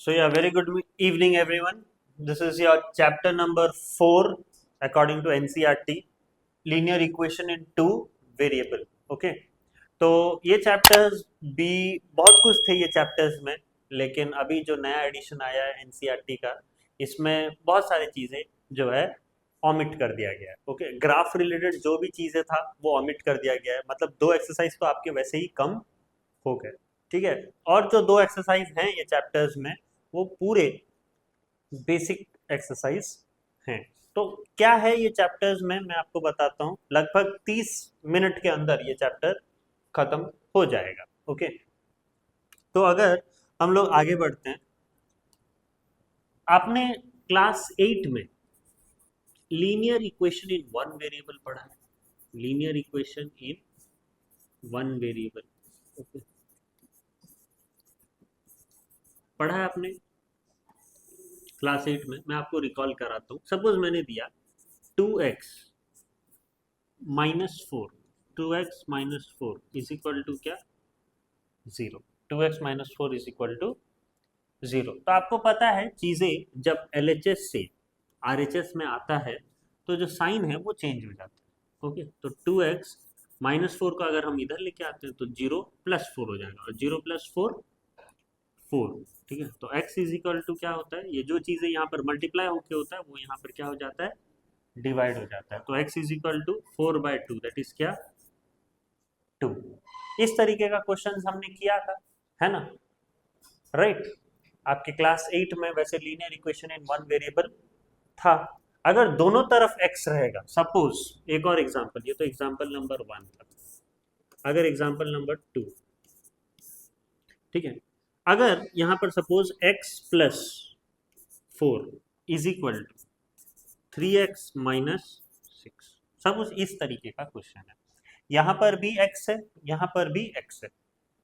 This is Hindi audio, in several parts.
So yeah, very good evening, everyone. This is your chapter number 4, according to NCERT, linear equation in two variable. Okay, तो ये चैप्टर्स भी बहुत कुछ थे ये चैप्टर्स में, लेकिन अभी जो नया एडिशन आया है एनसीईआरटी का, इसमें बहुत सारी चीज़ें जो है ऑमिट कर दिया गया है। ओके, ग्राफ रिलेटेड जो भी चीज़ें था वो ऑमिट कर दिया गया है, मतलब दो एक्सरसाइज तो आपके वैसे ही कम हो गए। ठीक है, और जो दो एक्सरसाइज हैं ये चैप्टर्स में वो पूरे बेसिक एक्सरसाइज हैं। तो क्या है ये चैप्टर्स में मैं आपको बताता हूँ। लगभग 30 मिनट के अंदर ये चैप्टर खत्म हो जाएगा। ओके, तो अगर हम लोग आगे बढ़ते हैं, आपने क्लास 8 में linear equation in one variable पढ़ा है। Linear equation in one variable, okay, पढ़ा है आपने क्लास 8 में। मैं आपको रिकॉल कराता हूँ। सपोज मैंने दिया 2x minus four, 2x minus four is equal to क्या, 0। 2x minus four is equal to 0। तो आपको पता है चीज़ें जब LHS से RHS में आता है तो जो साइन है वो चेंज हो जाता है। ओके, तो 2x माइनस फोर का अगर हम इधर लेके आते हैं तो 0 प्लस फोर हो जाएगा, और 0 प्लस फोर 4। ठीक है, तो x इज इक्वल टू क्या होता है, ये जो चीज़ें यहाँ पर मल्टीप्लाई होके होता है वो यहाँ पर क्या हो जाता है, डिवाइड हो जाता है। तो x is equal to 4/2, that is क्या, 2। इस तरीके का क्वेश्चन हमने किया था, है ना, राइट। आपके क्लास 8 में वैसे linear equation in one variable था। अगर दोनों तरफ x रहेगा, सपोज एक और एग्जांपल, ये तो एग्जांपल नंबर 1 था, अगर एग्जांपल नंबर 2, ठीक है, अगर यहाँ पर suppose x plus 4 is equal to 3x minus 6, suppose इस तरीके का क्वेश्चन है। यहाँ पर भी x है, यहाँ पर भी x है,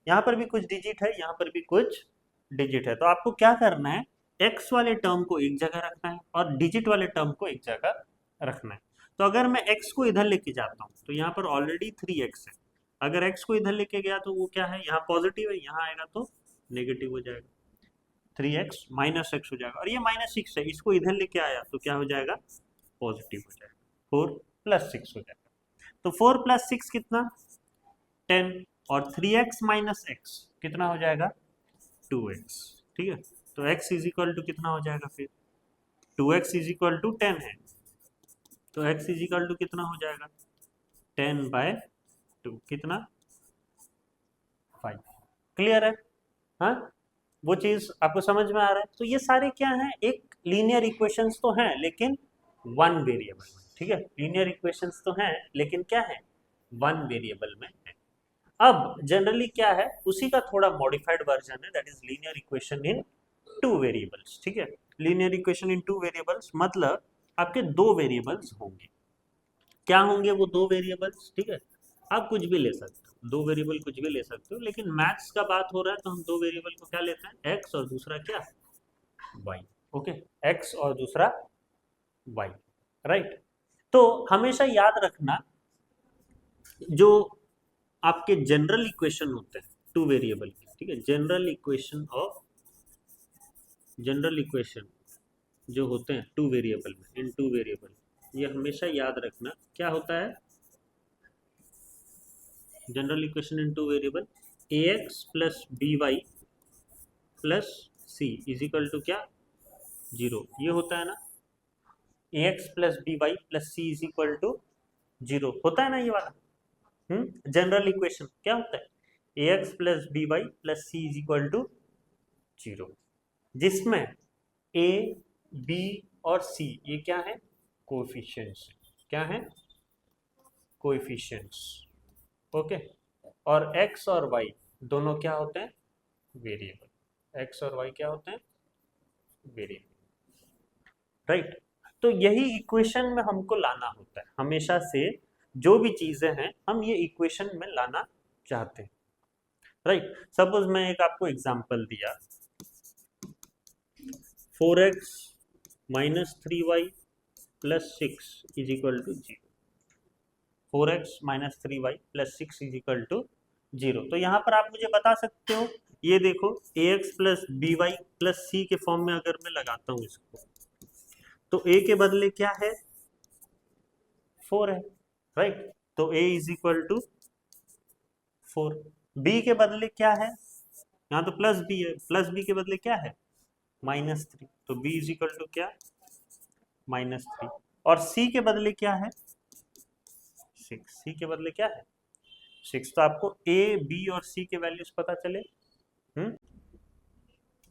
यहाँ पर भी कुछ डिजिट है, यहाँ पर भी कुछ डिजिट है। तो आपको क्या करना है, x वाले टर्म को एक जगह रखना है और डिजिट वाले टर्म को एक जगह रखना है। तो अगर मैं x को इधर लेके जाता हूँ तो यहाँ पर ऑलरेडी 3x है। अगर x को इधर लेके गया तो वो क्या है, यहाँ पॉजिटिव है, यहाँ आएगा तो नेगेटिव हो जाएगा, 3x माइनस एक्स हो जाएगा। और ये माइनस 6 है, इसको इधर लेके आया तो क्या हो जाएगा, पॉजिटिव हो जाएगा, 4 प्लस 6 हो जाएगा। तो 4 प्लस 6 कितना, 10, और 3x माइनस एक्स कितना हो जाएगा, 2x। ठीक है, तो x इज इक्वल टू कितना हो जाएगा फिर, 2x इज इक्वल टू 10 है, तो x इज इक्वल टू कितना हो जाएगा, 10/2, कितना, 5। क्लियर है, हाँ, वो चीज आपको समझ में आ रहा है। तो ये सारे क्या हैं, एक लीनियर इक्वेशंस तो हैं लेकिन वन वेरिएबल में। ठीक है, लीनियर इक्वेशंस तो हैं लेकिन क्या है, वन वेरिएबल में है। अब जनरली क्या है, उसी का थोड़ा मॉडिफाइड वर्जन है, that is linear equation in two variables. ठीक है, linear equation in two variables मतलब आपके दो वेरिएबल्स होंगे। क्या होंगे वो दो वेरिएबल्स, ठीक है, आप कुछ भी ले सकते हो, दो वेरिएबल कुछ भी ले सकते हो, लेकिन मैथ्स का बात हो रहा है तो हम दो वेरिएबल को क्या लेते हैं, एक्स और दूसरा क्या, वाई। ओके, एक्स और दूसरा वाई, राइट। तो हमेशा याद रखना, जो आपके जनरल इक्वेशन होते हैं टू वेरिएबल के, ठीक है, जनरल इक्वेशन जो होते हैं टू वेरिएबल में, इन टू वेरिएबल, ये हमेशा याद रखना क्या होता है, general equation in two variable ax plus B Y plus C is equal to क्या, 0, ये होता है ना, ax plus B Y plus C is equal to 0 होता है ना ये वाला। जनरल इक्वेशन क्या होता है, ax plus B Y plus C is equal to 0, जिसमें a b और c ये क्या है, कोएफिशिएंट्स, क्या है, कोएफिशिएंट्स। ओके, और x और y दोनों क्या होते हैं, वेरिएबल। x और y क्या होते हैं, वेरिएबल, राइट। तो यही इक्वेशन में हमको लाना होता है हमेशा से, जो भी चीजें हैं हम ये इक्वेशन में लाना चाहते हैं, राइट। सपोज मैं एक आपको एग्जांपल दिया, 4x minus 3y plus 6 is equal to 0, 4x minus 3y plus 6 is equal to zero. तो यहाँ पर आप मुझे बता सकते हो, ये देखो ax plus B Y plus c के फॉर्म में अगर मैं लगाता हूँ इसको, तो a के बदले क्या है, 4 है, राइट। तो a is equal to 4। b के बदले क्या है, यहाँ तो प्लस b है, प्लस b के बदले क्या है, -3। तो b इज इक्वल टू क्या, -3। और c के बदले क्या है, 6। c के बदले क्या है, 6। तो आपको a b और c के वैल्यूज पता चले।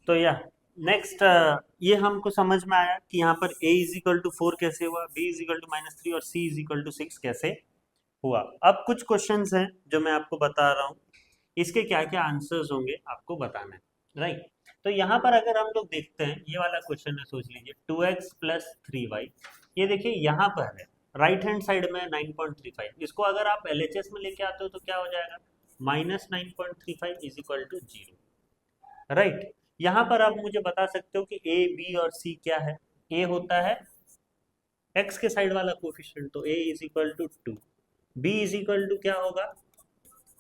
तो यह नेक्स्ट, ये हमको समझ में आया कि यहाँ पर a इज इक्वल टू 4 कैसे हुआ, b इज इक्वल टू -3 और c इज इक्वल टू 6 कैसे हुआ। अब कुछ क्वेश्चंस हैं जो मैं आपको बता रहा हूँ, इसके क्या क्या आंसर्स होंगे आपको बताना है, राइट। तो यहाँ पर अगर हम लोग देखते हैं, ये वाला क्वेश्चन है, सोच लीजिए 2x प्लस 3y, ये देखिए यहाँ पर है राइट हैंड साइड में 9.35, इसको अगर आप LHS में लेके आते हो तो क्या हो जाएगा, -9.35 इज इक्वल टू 0, राइट। यहाँ पर आप मुझे बता सकते हो कि a b और c क्या है, a होता है x के साइड वाला कोफिशिएंट, तो a is equal to 2, b is equal to क्या होगा,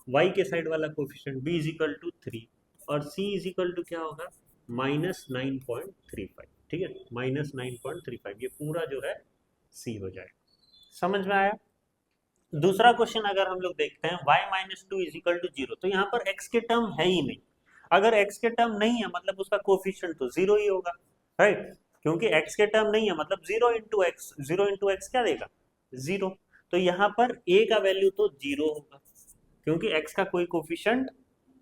y के साइड वाला coefficient b is equal to 3, और c इज इक्वल टू क्या होगा, -9.35, ठीक है, -9.35, ये पूरा जो है c हो जाएगा। समझ में आया। दूसरा क्वेश्चन अगर हम लोग देखते हैं y-2 इज इक्वल टू 0, तो यहाँ पर x के टर्म है ही नहीं। अगर x के टर्म नहीं है मतलब उसका कोफिशिएंट तो 0 ही होगा, राइट, क्योंकि x के टर्म नहीं है मतलब 0 इंटू एक्स, 0 इंटू एक्स क्या देगा, 0। तो यहाँ पर a का वैल्यू तो 0 होगा, क्योंकि x का कोई कोफिशिएंट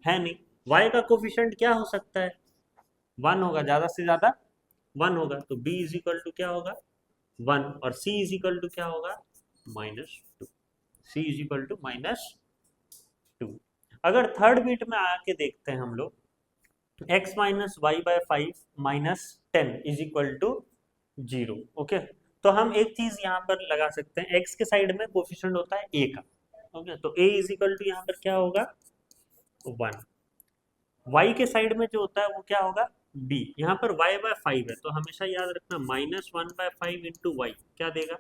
है नहीं। y का कोफिशिएंट क्या हो सकता है, 1 होगा, ज्यादा से ज्यादा 1 होगा, तो b इज इक्वल टू क्या होगा, 1, और c इज इक्वल टू क्या होगा, -2, c इज इक्वल टू -2। अगर थर्ड बीट में आके देखते हैं हम लोग, x minus Y by 5 -10 is equal to 0, okay. तो हम एक चीज यहाँ पर लगा सकते हैं, x के साइड में कोफिशिएंट होता है a का, ओके, तो a इज इक्वल टू यहाँ पर क्या होगा, 1। y के साइड में जो होता है वो क्या होगा, b। यहाँ पर y बाय 5 है, तो हमेशा याद रखना -1/5 इंटू वाई क्या देगा,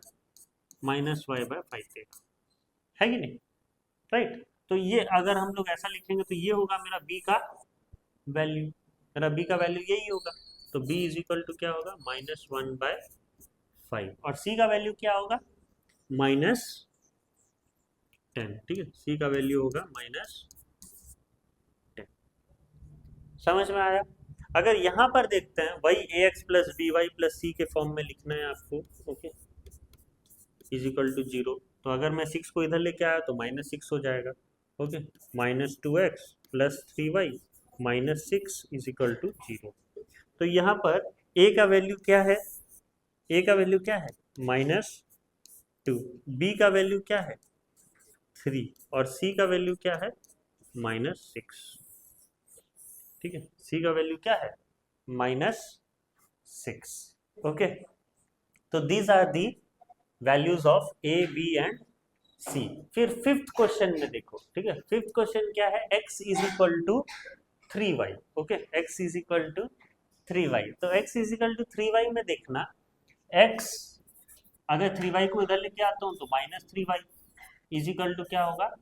-y/5 देगा, है कि नहीं, राइट। तो ये अगर हम लोग ऐसा लिखेंगे तो ये होगा मेरा b का वैल्यू, मेरा b का वैल्यू यही होगा। तो b इज इक्वल टू क्या होगा, -1/5, और c का वैल्यू क्या होगा, -10, ठीक है, c का वैल्यू होगा -10। समझ में आया। अगर यहाँ पर देखते हैं वही ax plus B Y plus c के फॉर्म में लिखना है आपको, ओके, इज इक्वल टू 0। तो अगर मैं 6 को इधर लेके आया तो -6 हो जाएगा, okay, -2x plus 3y -6 is equal to 0। तो यहाँ पर a का वैल्यू क्या है, a का वैल्यू क्या है, -2, b का वैल्यू क्या है, 3, और c का वैल्यू क्या है, -6, ठीक है, c का वैल्यू क्या है, -6, ओके। तो these are the values of a b and c। फिर फिफ्थ क्वेश्चन में देखो, ठीक है, फिफ्थ क्वेश्चन क्या है, x is equal to 3y, okay, x is equal to 3y। तो x is equal to 3y में देखना, x अगर 3y को इधर लेके आता हूं तो -3y इज इक्वल टू क्या होगा,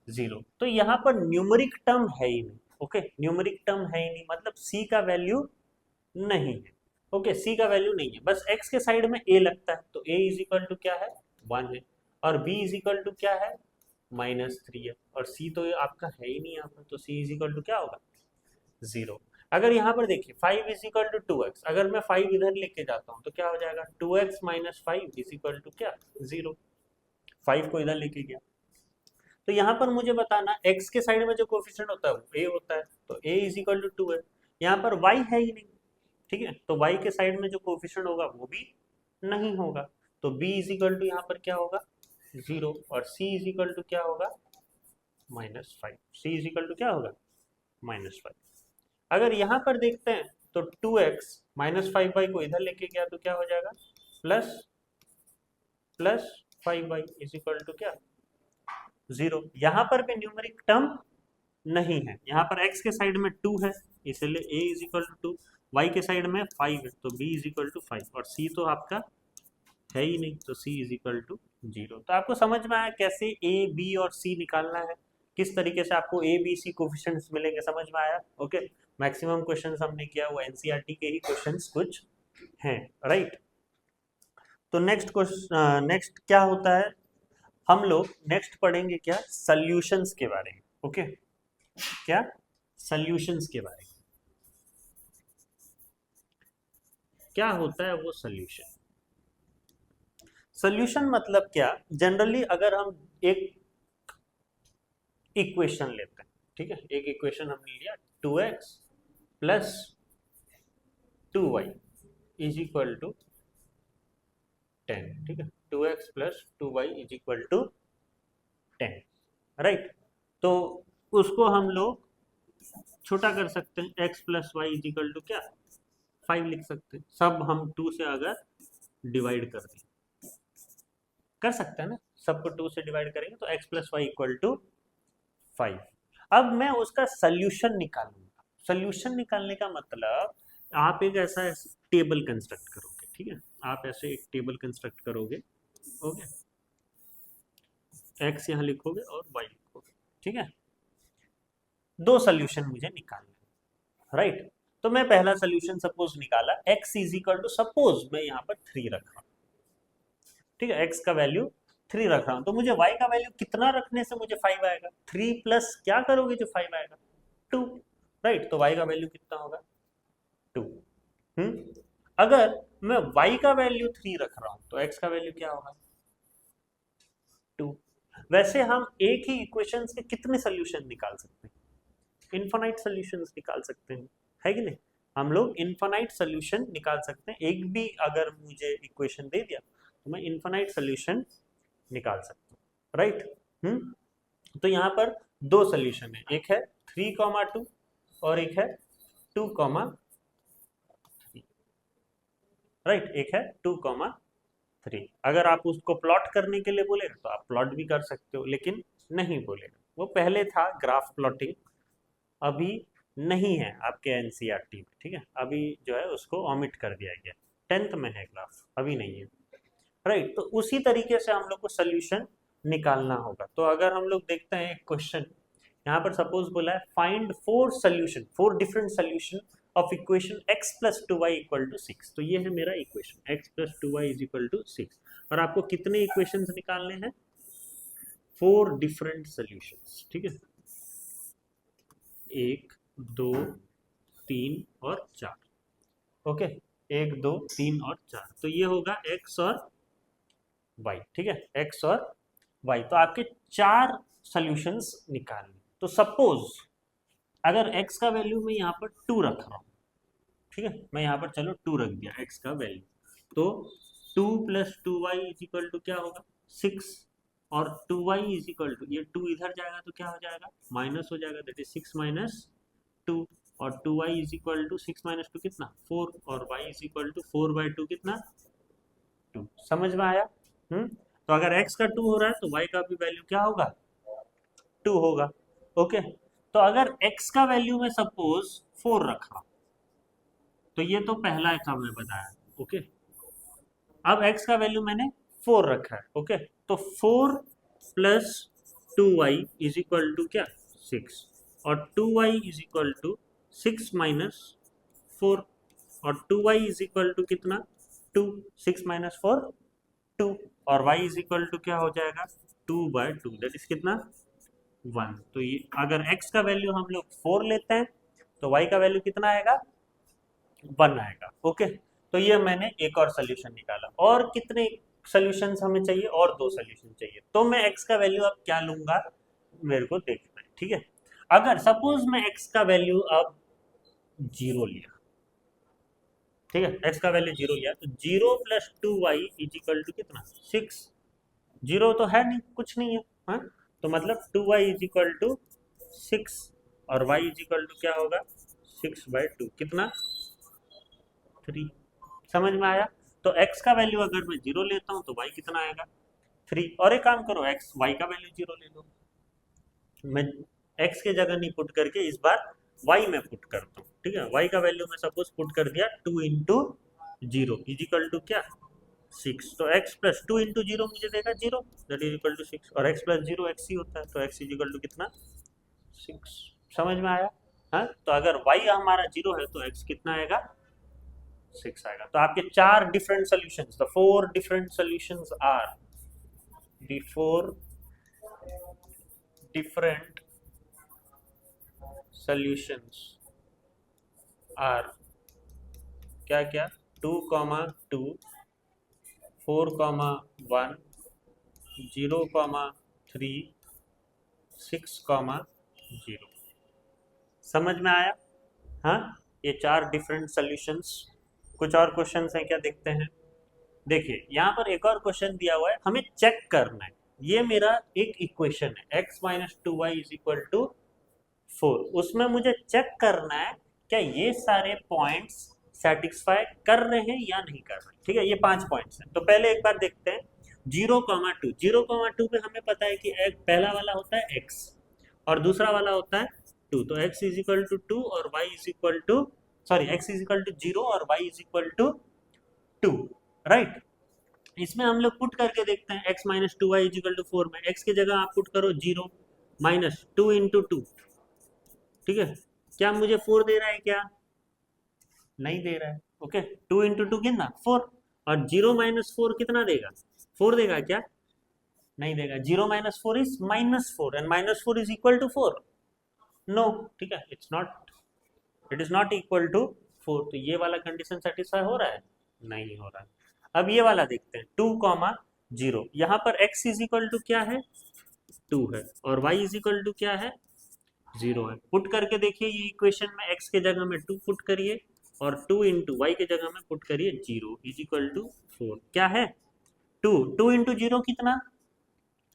0। तो यहाँ पर न्यूमेरिक टर्म है ही नहीं, ओके, न्यूमेरिक टर्म है ही नहीं, मतलब c का वैल्यू नहीं है, ओके, c का वैल्यू नहीं है, बस x के साइड में a लगता है, तो a इज इक्वल टू क्या है, 1 है, और b इज इक्वल टू क्या है, -3 है, और c तो आपका है ही नहीं यहाँ पर, तो c इज इक्वल टू क्या होगा, 0। अगर यहाँ पर देखिए 5 इज इक्वल टू 2x, अगर मैं 5 इधर लेके जाता हूँ तो क्या हो जाएगा, 2x minus 5 is equal to क्या, 0। 5 को इधर लेके गया, तो यहाँ पर मुझे बताना x के साइड में जो कोफिशिएंट होता है वो a होता है, तो a इज इक्वल टू 2 है, यहाँ पर y है ही नहीं, ठीक है, तो y के साइड में जो कोफिशिएंट होगा वो भी नहीं होगा, तो b इज इक्वल टू यहाँ पर क्या होगा, 0, और c इज इक्वल टू क्या होगा, -5, c इज इक्वल टू क्या होगा, -5। अगर यहाँ पर देखते हैं तो 2x -5y को इधर लेके गया तो क्या हो जाएगा, plus 5y is equal to क्या, 0। यहाँ पर भी न्यूमेरिक टर्म नहीं है, यहाँ पर x के साइड में 2 है, इसलिए a is equal to 2, y के साइड में 5 है, तो b इज इक्वल टू 5, और c तो आपका है ही नहीं, तो c इज इक्वल टू 0। तो आपको समझ में आया कैसे a b और c निकालना है, किस तरीके से आपको ए बी सी कोफिशिएंट्स मिलेंगे, समझ में आया? ओके, मैक्सिमम क्वेश्चंस हमने किया वो एनसीईआरटी के ही क्वेश्चंस कुछ हैं, राइट? तो नेक्स्ट क्या होता है, हम लोग नेक्स्ट पढ़ेंगे क्या, सॉल्यूशंस के बारे में। ओके, क्या सॉल्यूशंस के बारे में, क्या होता है वो सॉल्यूशन। सॉल्यूशन मतलब क्या, जनरली अगर हम एक इक्वेशन लेते हैं, ठीक है, एक इक्वेशन हमने लिया 2x plus 2y is equal to 10, ठीक है, 2x plus 2y is equal to 10, right? तो उसको हम लोग छोटा कर सकते हैं, x plus Y is equal to क्या, 5 लिख सकते हैं। सब हम 2 से अगर डिवाइड कर दें, कर सकते हैं ना, सबको 2 से डिवाइड करेंगे तो x plus Y equal to 5। अब मैं उसका सोल्यूशन निकालूंगा। सोल्यूशन निकालने का मतलब आप एक ऐसा टेबल कंस्ट्रक्ट करोगे, ठीक है, आप ऐसे एक टेबल कंस्ट्रक्ट करोगे, ओके, x यहाँ लिखोगे और y लिखोगे, ठीक है, दो सोल्यूशन मुझे निकालना, राइट? तो मैं पहला सोल्यूशन सपोज निकाला, x is equal to, suppose मैं यहाँ पर 3 रख रहा हूँ, ठीक है, x का वैल्यू 3 रख रहा हूँ, तो मुझे y का वैल्यू कितना रखने से मुझे 5 आएगा, 3 प्लस क्या करोगे जो 5 आएगा, 2, राइट? तो y का वैल्यू कितना होगा, 2। अगर मैं y का वैल्यू 3 रख रहा हूँ तो x का वैल्यू क्या होगा, 2। वैसे हम एक ही इक्वेशन के कितने सोल्यूशन निकाल सकते हैं, इनफाइनाइट सोल्यूशंस निकाल सकते हैं, है कि नहीं? हम लोग इनफाइनाइट सोल्यूशन निकाल सकते हैं, एक भी अगर मुझे इक्वेशन दे दिया तो मैं इनफाइनाइट सोल्यूशन निकाल सकता हूँ, राइट? तो यहाँ पर दो सोल्यूशन है, एक है 3,2 और एक है 2,3, राइट? एक है 2,3। अगर आप उसको प्लॉट करने के लिए बोले तो आप प्लॉट भी कर सकते हो, लेकिन नहीं बोलेगा, वो पहले था ग्राफ प्लॉटिंग, अभी नहीं है आपके एनसीईआरटी में, ठीक है, अभी जो है उसको ऑमिट कर दिया गया, 10th में है ग्राफ, अभी नहीं है, राइट? तो उसी तरीके से हम लोग को सोल्यूशन निकालना होगा। तो अगर हम लोग देखते हैं एक क्वेश्चन यहाँ पर सपोज बोला है find 4 different solution of equation x plus 2y equal to 6, तो ये है मेरा equation x plus 2y is equal to 6, और आपको कितने इक्वेशन निकालने हैं, 4 डिफरेंट सोल्यूशंस, ठीक है, 1 2 3 और 4, ओके, 1 2 3 और 4, तो ये होगा x और y, ठीक है, x और y, तो आपके 4 सॉल्यूशंस निकालने। तो सपोज अगर x का वैल्यू मैं यहाँ पर 2 रख रहा हूँ, ठीक है, मैं यहाँ पर चलो 2 रख दिया x का वैल्यू, तो 2 plus 2y is equal to क्या होगा, 6, और 2y इज इक्वल टू, ये 2 इधर जाएगा तो क्या हो जाएगा, माइनस हो जाएगा, दैट इज 6 माइनस 2, और 2y is equal to 6 minus 2 कितना, 4, और y इज इक्वल टू 4/2 कितना, 2। समझ में आया? तो अगर x का 2 हो रहा है तो y का भी वैल्यू क्या होगा, 2 होगा, ओके। तो अगर x का वैल्यू मैं सपोज 4 रखा, तो ये तो पहला था मैं बताया, ओके। अब x का वैल्यू मैंने 4 रखा है, ओके, तो 4 plus 2y is equal to क्या, 6, और 2y is equal to 6 minus 4, और 2y इज इक्वल टू कितना, 2, 6 माइनस 4 2, और y इज इक्वल टू क्या हो जाएगा, 2/2, दैट इज कितना, 1। तो ये अगर x का वैल्यू हम लोग 4 लेते हैं तो y का वैल्यू कितना आएगा, 1 आएगा, ओके। तो ये मैंने एक और सोल्यूशन निकाला, और कितने सोल्यूशंस हमें चाहिए, और 2 सोल्यूशन चाहिए, तो मैं x का वैल्यू अब क्या लूंगा, मेरे को देखना है, ठीक है। अगर सपोज मैं x का वैल्यू अब 0 लिया, ठीक है, x का वैल्यू 0 लिया, तो 0 plus 2y is equal to कितना, 6, 0 तो है नहीं, कुछ नहीं है, हाँ, तो मतलब 2y इज इक्वल टू 6, और y इज इक्वल टू क्या होगा, 6/2 कितना, 3। समझ में आया? तो x का वैल्यू अगर मैं 0 लेता हूँ तो y कितना आएगा, 3, और एक काम करो, y का वैल्यू 0 ले लो, मैं x के जगह नहीं पुट करके इस बार y में पुट करता हूँ, ठीक है, y का वैल्यू मैं सपोज पुट कर दिया 2 इंटू 0 इज इक्वल टू क्या, 6, तो x प्लस 2 इंटू जीरो मुझे देगा 0, दैट इज इक्वल टू 6, और x प्लस 0 x ही होता है, तो x इज इक्वल टू कितना, 6। समझ में आया? हाँ, तो अगर y हमारा 0 है तो x कितना आएगा, 6 आएगा। तो आपके 4 different solutions, the 4 different solutions are the 4 different solutions are क्या क्या, 2, 2, 4, 1, 0, 3, 6, 0। समझ में आया? हाँ, ये 4 डिफरेंट सॉल्यूशंस। कुछ और क्वेश्चंस हैं क्या, देखते हैं। देखिए यहाँ पर एक और क्वेश्चन दिया हुआ है, हमें चेक करना है। ये मेरा एक इक्वेशन है, x minus 2y is equal to 4। उसमें मुझे चेक करना है क्या ये सारे पॉइंट्स सेटिस्फाई कर रहे हैं या नहीं कर रहे हैं। ठीक है, ये 5 पॉइंट्स हैं। तो पहले एक बार देखते हैं 0,2। 0,2 में हमें पता है कि एक पहला वाला होता है x और दूसरा वाला होता है 2। तो x इज इक्वल टू 2 और y is equal to, sorry, x is equal to 0 और y is equal to 2, right. इसमें हम लोग पुट करके देखते हैं, x minus 2y is equal to 4 में x की जगह आप पुट करो 0 माइनस 2 इंटू 2। ठीक है, क्या मुझे 4 दे रहा है क्या, नहीं दे रहा है। ओके, 2 इंटू 2 कितना, 4, और 0 माइनस 4 कितना देगा, 4 देगा क्या, नहीं देगा। 0 minus 4 is minus 4 and minus 4 is equal to 4, no. ठीक है, it is not equal to 4। तो ये वाला कंडीशन सेटिस्फाई हो रहा है, नहीं हो रहा है। अब ये वाला देखते हैं 2,0। यहाँ पर x इज इक्वल टू क्या है, 2 है, और y इज इक्वल टू क्या है, 0 है। पुट करके देखिए ये इक्वेशन में x के जगह में 2 पुट करिए और 2 इंटू वाई के जगह में पुट करिए 0 इज इक्वल टू 4। क्या है, 2 इंटू 0 कितना,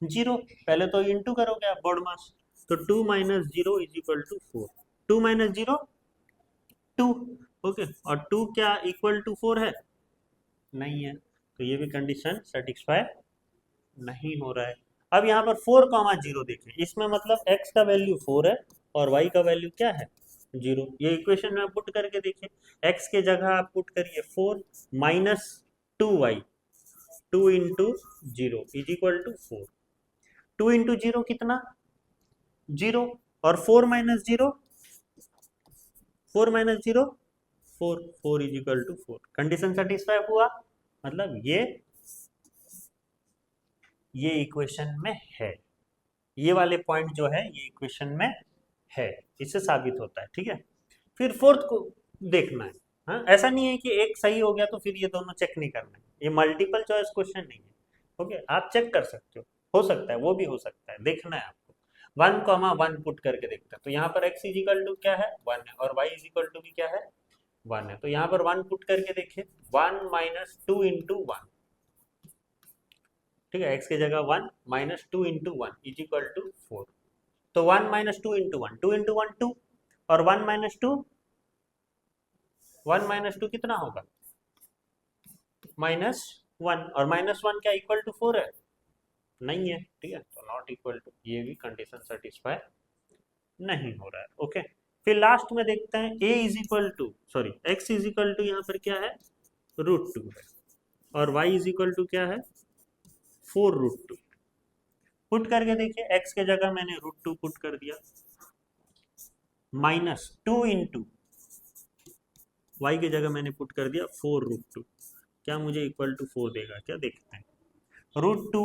0। पहले तो इंटू करोगे आप बोर्ड मास, तो 2 minus 0 is equal to 4। 2 minus 0 2, okay, और 2 क्या इक्वल टू 4 है, नहीं है। तो ये भी कंडीशन सेटिस्फाई नहीं हो रहा है। अब यहाँ पर 4,0 देखें, इसमें मतलब x का वैल्यू 4 है और y का वैल्यू क्या है, 0। ये इक्वेशन में पुट करके देखिए, x के जगह आप पुट करिए 4 minus 2y, 2 into 0 is equal to 4। 2 into 0 कितना, 0, और 4 minus 0, 4 minus 0 4, 4 is equal to 4। Condition satisfy हुआ, मतलब ये इक्वेशन में है, ये वाले पॉइंट जो है ये इक्वेशन में है, इससे साबित होता है। ठीक है, फिर फोर्थ को देखना है। हाँ, ऐसा नहीं है कि एक सही हो गया तो फिर ये दोनों चेक नहीं करना है, ये मल्टीपल चॉइस क्वेश्चन नहीं है। ओके, आप चेक कर सकते हो सकता है, वो भी हो सकता है, देखना है आपको। 1,1 पुट करके देखते हैं, तो यहाँ पर x इज इक्वल टू क्या है, 1 है, और y इज इक्वल टू भी क्या है, 1 है। तो यहाँ पर 1 पुट करके देखिए, 1 माइनस 2 इंटू 1। ठीक है, x की जगह 1 minus 2 into 1 is equal to 4। तो 1 माइनस 2 इंटू 1, 2 इंटू 1 2, और 1 माइनस 2, 1 माइनस 2 कितना होगा, माइनस 1, और माइनस 1 क्या इक्वल टू 4 है, नहीं है। ठीक है, तो नॉट इक्वल टू, ये भी कंडीशन सेटिस्फाई नहीं हो रहा है। ओके, फिर लास्ट में देखते हैं a is equal to, sorry, x is equal to यहाँ पर क्या है, √2 है, और y इज इक्वल टू क्या है, 4√2। पुट करके देखिए, x के जगह मैंने √2 पुट कर दिया, माइनस 2 इंटू वाई की जगह मैंने पुट कर दिया 4√2। क्या मुझे इक्वल टू 4 देगा क्या, देखते हैं। √2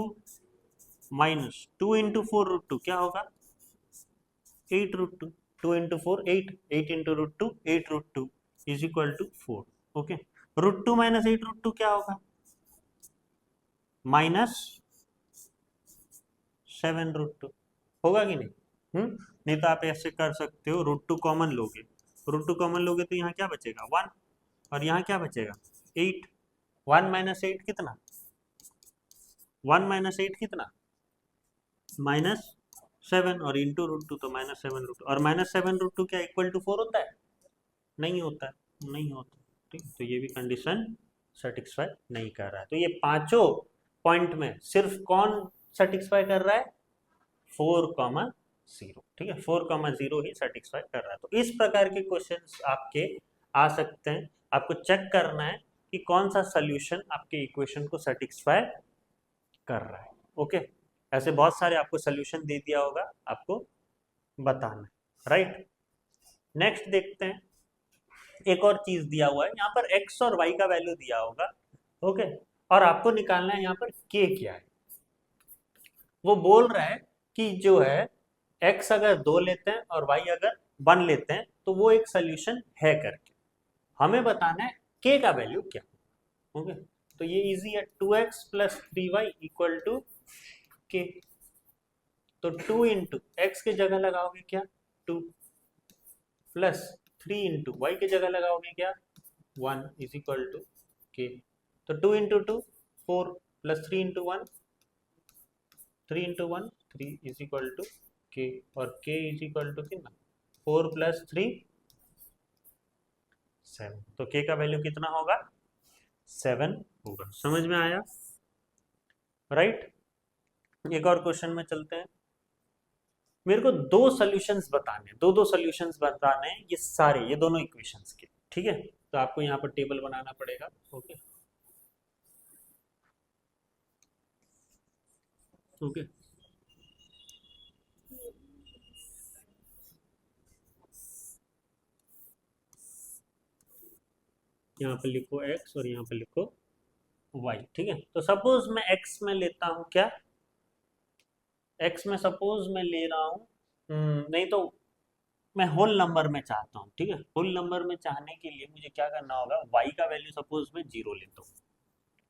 माइनस 2 इंटू 4√2 क्या होगा, 8√2। 2 into 4 8, 8 into √2 8√2 is equal to 4। Okay, √2 minus 8√2 क्या होगा, माइनस 7√2 होगा कि नहीं। नहीं तो आप ऐसे कर सकते हो, √2 कॉमन लोगे, √2 कॉमन लोगे तो यहाँ क्या बचेगा, 1, और यहाँ क्या बचेगा, 8। 1 माइनस 8 कितना, 1 माइनस 8 कितना, माइनस 7, और इंटू √2 तो माइनस 7√2, और माइनस 7√2 क्या इक्वल टू 4 होता है, नहीं होता है, नहीं होता। ठीक, तो ये भी कंडीशन सेटिस्फाई नहीं कर रहा है। तो ये पांचों पॉइंट में सिर्फ कौन सेटिस्फाई कर रहा है, 4,0। ठीक है, 4,0 ही सेटिस्फाई कर रहा है। तो इस प्रकार के क्वेश्चंस आपके आ सकते हैं, आपको चेक करना है कि कौन सा सोल्यूशन आपके इक्वेशन को सेटिस्फाई कर रहा है। ओके, ऐसे बहुत सारे आपको सोल्यूशन दे दिया होगा, आपको बताना है, राइट। नेक्स्ट देखते हैं, एक और चीज दिया हुआ है यहाँ पर, x और y का वैल्यू दिया होगा। ओके, और आपको निकालना है यहाँ पर k क्या है। वो बोल रहा है कि जो है x अगर 2 लेते हैं और y अगर 1 लेते हैं तो वो एक सोल्यूशन है करके हमें बताना है k का वैल्यू क्या। ओके, तो ये इजी है, 2x plus 3y equal to k। तो 2 इंटू एक्स की जगह लगाओगे क्या 2, प्लस 3 इंटू वाई की जगह लगाओगे क्या 1 इज इक्वल टू k। तो 2 into 2 4 plus 3 into 1 3 into 1 3 is equal to k, और k इज इक्वल टू कितना 4 प्लस 3 7। तो k का वैल्यू कितना होगा 7 होगा। समझ में आया, राइट। एक और क्वेश्चन में चलते हैं। मेरे को दो सॉल्यूशंस बताने, दो सॉल्यूशंस बताने हैं, ये सारे, ये दोनों इक्वेशंस के, ठीक है। तो आपको यहाँ पर टेबल बनाना पड़ेगा। ओके ओके, यहाँ पर लिखो x और यहाँ पर लिखो y, ठीक है। तो सपोज मैं x में लेता हूँ क्या, x में सपोज मैं ले रहा हूँ, नहीं तो मैं होल नंबर में चाहता हूँ, ठीक है। होल नंबर में चाहने के लिए मुझे क्या करना होगा, y का वैल्यू सपोज मैं 0 लेता हूँ।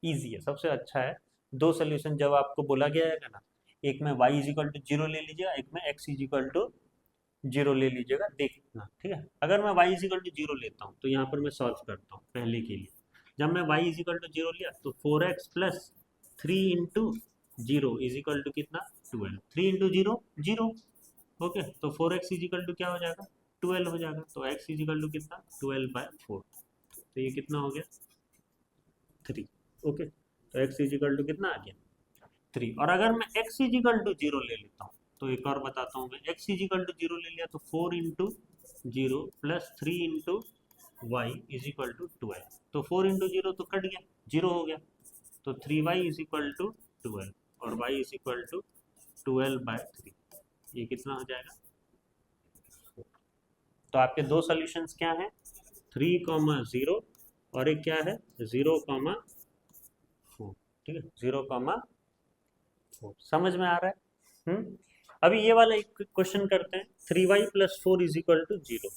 ईजी है, सबसे अच्छा है। दो सोल्यूशन जब आपको बोला गया है ना, एक में y इज इक्वल टू 0 ले लीजिएगा, एक में x इज इक्वल टू 0 ले लीजिएगा, देखना, ठीक है। अगर मैं y इज इक्वल टू 0 लेता हूँ तो यहाँ पर मैं सॉल्व करता हूँ पहले के लिए। जब मैं y इज इक्वल टू 0 लिया तो 4x plus 3 into 0 is equal to कितना 12, 3 इंटू 0 0। ओके, तो 4x इज इक्वल टू क्या हो जाएगा 12 हो जाएगा। तो x इज इक्वल टू कितना 12/4, तो ये कितना हो गया 3। ओके, तो x इज इक्वल टू कितना आ गया 3। और अगर मैं x इज इक्वल टू 0 ले लेता हूँ, तो एक और बताता हूँ मैं, x इज इक्वल टू 0 ले लिया तो 4 into 0 plus 3 into Y is equal to 12। तो 4 इंटू 0 तो कट गया, 0 हो गया। तो 3y इज इक्वल टू 12 और y इज इक्वल टू 12/3, ये कितना हो जाएगा। तो आपके दो सॉल्यूशंस क्या हैं, 3,0 और एक क्या है 0,4, ठीक है, 0,4। समझ में आ रहा है। अभी ये वाला एक क्वेश्चन करते हैं, 3y plus 4 is equal to 0।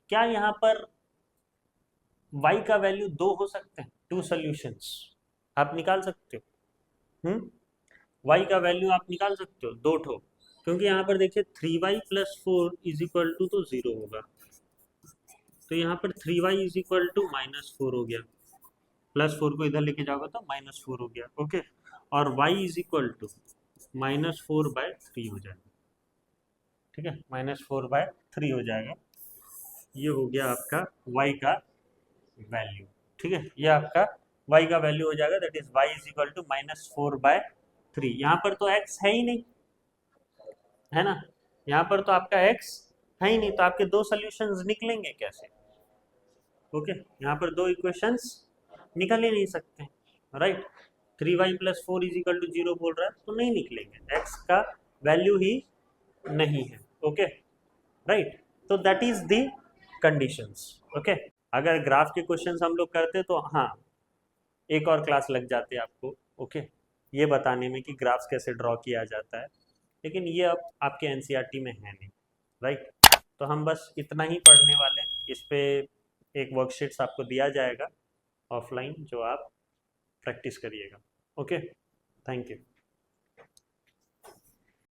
क्या यहाँ पर y का वैल्यू 2 हो सकते हैं, 2 सॉल्यूशंस आप निकाल सकते हो। y का वैल्यू आप निकाल सकते हो 2 ठो, क्योंकि यहाँ पर देखिए 3y plus 4 is equal to तो 0 होगा। तो यहाँ पर 3y इज इक्वल टू -4 हो गया, प्लस 4 को इधर लेके जाओगे तो -4 हो गया। ओके, और y इज इक्वल टू -4/3 हो जाएगा, ठीक है, -4/3 हो जाएगा। ये हो गया आपका y का वैल्यू, ठीक है, ये आपका y का वैल्यू हो जाएगा, that is y is equal to -4/3। यहाँ पर तो x है ही नहीं, है ना, यहाँ पर तो आपका x है ही नहीं, तो आपके दो सॉल्यूशंस निकलेंगे कैसे। ओके, यहाँ पर दो इक्वेशंस निकल ही नहीं सकते, right. 3y plus 4 is equal to 0 बोल रहा है तो नहीं निकलेंगे, x का वैल्यू ही नहीं है। Okay, right. तो that is the conditions. Okay, अगर ग्राफ के क्वेश्चंस हम लोग करते तो हाँ एक और क्लास लग जाती है आपको, ओके, ये बताने में कि ग्राफ्स कैसे ड्रॉ किया जाता है, लेकिन ये अब आपके एनसीईआरटी में है नहीं, राइट। तो हम बस इतना ही पढ़ने वाले हैं, इस पे एक वर्कशीट्स आपको दिया जाएगा ऑफलाइन, जो आप प्रैक्टिस करिएगा। Okay, thank you.